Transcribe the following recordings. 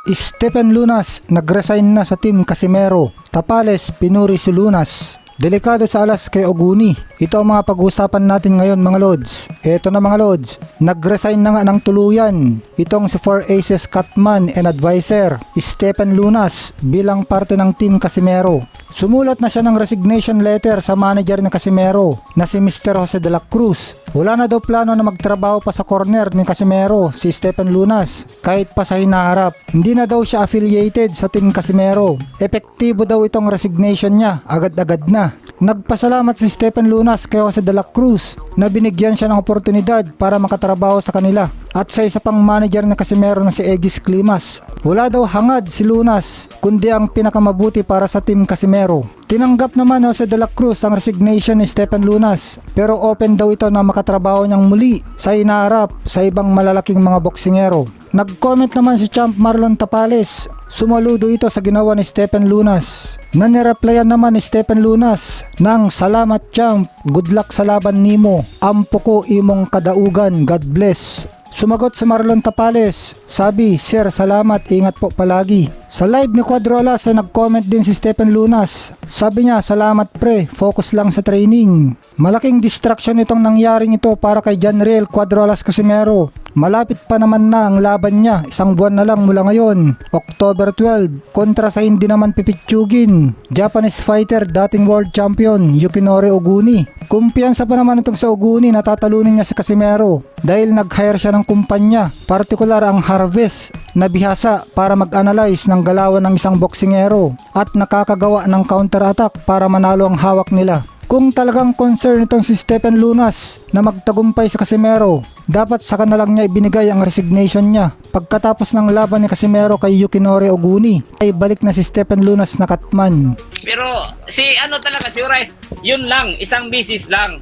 Stephen Lunas nag-resign na sa Team Casimero. Tapales pinuri si Lunas. Delikado sa alas kay Oguni. Ito ang mga pag-uusapan natin ngayon mga Lods. Ito na mga Lods, nag-resign na nga ng tuluyan itong si 4 Aces Catman and advisor Stephen Lunas bilang parte ng Team Casimero. Sumulat na siya ng resignation letter sa manager ng Casimero na si Mr. Jose de la Cruz. Wala na daw plano na magtrabaho pa sa corner ni Casimero si Stephen Lunas kahit pa sa hinaharap. Hindi na daw siya affiliated sa Team Casimero. Epektibo daw itong resignation niya agad-agad na. Nagpasalamat si Stephen Lunas kay Jose de la Cruz na binigyan siya ng oportunidad para makatrabaho sa kanila at sa isa pang manager na Casimero na si Egis Climas. Wala daw hangad si Lunas kundi ang pinakamabuti para sa Team Casimero. Tinanggap naman Jose de la Cruz ang resignation ni Stephen Lunas pero open daw ito na makatrabaho niyang muli sa hinaharap sa ibang malalaking mga boksingero. Nag-comment naman si Champ Marlon Tapales. Sumaludo ito sa ginawa ni Stephen Lunas. Nanireplyan naman ni Stephen Lunas ng "Salamat Champ, good luck sa laban nimo. Ampo ko imong kadaugan, God bless." Sumagot si Marlon Tapales, sabi, "Sir, salamat, ingat po palagi." Sa live ni Cuadro Alas ay nag-comment din si Stephen Lunas. Sabi niya, "Salamat pre, focus lang sa training." Malaking distraction itong nangyaring ito para kay Janriel Cuadro Alas Casimero. Malapit pa naman na ang laban niya, isang buwan na lang mula ngayon, October 12, kontra sa hindi naman pipitsugin Japanese fighter, dating world champion Yukinori Oguni. Kumpiyansa pa naman itong sa Oguni na tatalunin niya si Casimero dahil nag-hire siya ng kumpanya, partikular ang Harvest na bihasa para mag-analyze ng galawan ng isang boksingero at nakakagawa ng counter-attack para manalo ang hawak nila. Kung talagang concern itong si Stephen Lunas na magtagumpay sa Casimero, dapat sa kanalang niya ibinigay ang resignation niya. Pagkatapos ng laban ni Casimero kay Yukinori Oguni, ay balik na si Stephen Lunas na Catman. Pero si talaga si Rice, yun lang, isang business lang.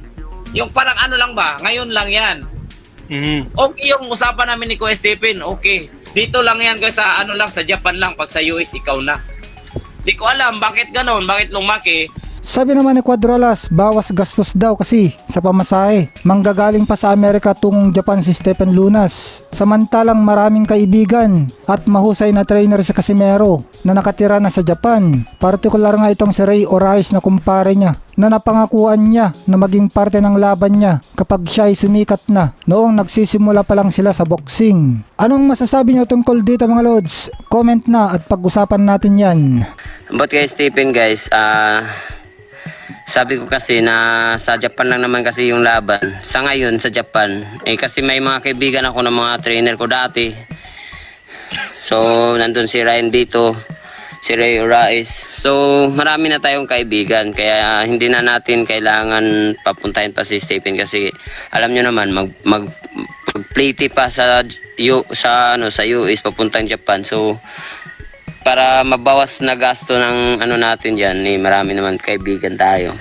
Yung parang lang ba, ngayon lang yan. Okay yung usapan namin ni Kuya Stephen, okay. Dito lang yan kasi sa lang, sa Japan lang, pag sa US ikaw na. Di ko alam bakit ganon, bakit lumaki. Sabi naman ni Cuadro Alas, bawas gastos daw kasi sa pamasahe. Manggagaling pa sa Amerika tungong Japan si Stephen Lunas. Samantalang maraming kaibigan at mahusay na trainer sa Casimero na nakatira na sa Japan. Partikular nga itong si Ray Orais na kumpare niya na napangakuan niya na maging parte ng laban niya kapag siya ay sumikat na noong nagsisimula pa lang sila sa boxing. Anong masasabi niyo tungkol dito mga Lods? Comment na at pag-usapan natin yan. But guys, Stephen guys, sabi ko kasi na sa Japan lang naman kasi yung laban. Sa ngayon sa Japan, kasi may mga kaibigan ako ng mga trainer ko dati. So nandun si Ryan dito, si Ray Orais. So marami na tayong kaibigan kaya hindi na natin kailangan papuntahin pa si Stephen kasi alam nyo naman mag-play pa sa US papuntang Japan. So para mabawas na gasto ng natin diyan, marami naman kaibigan tayo.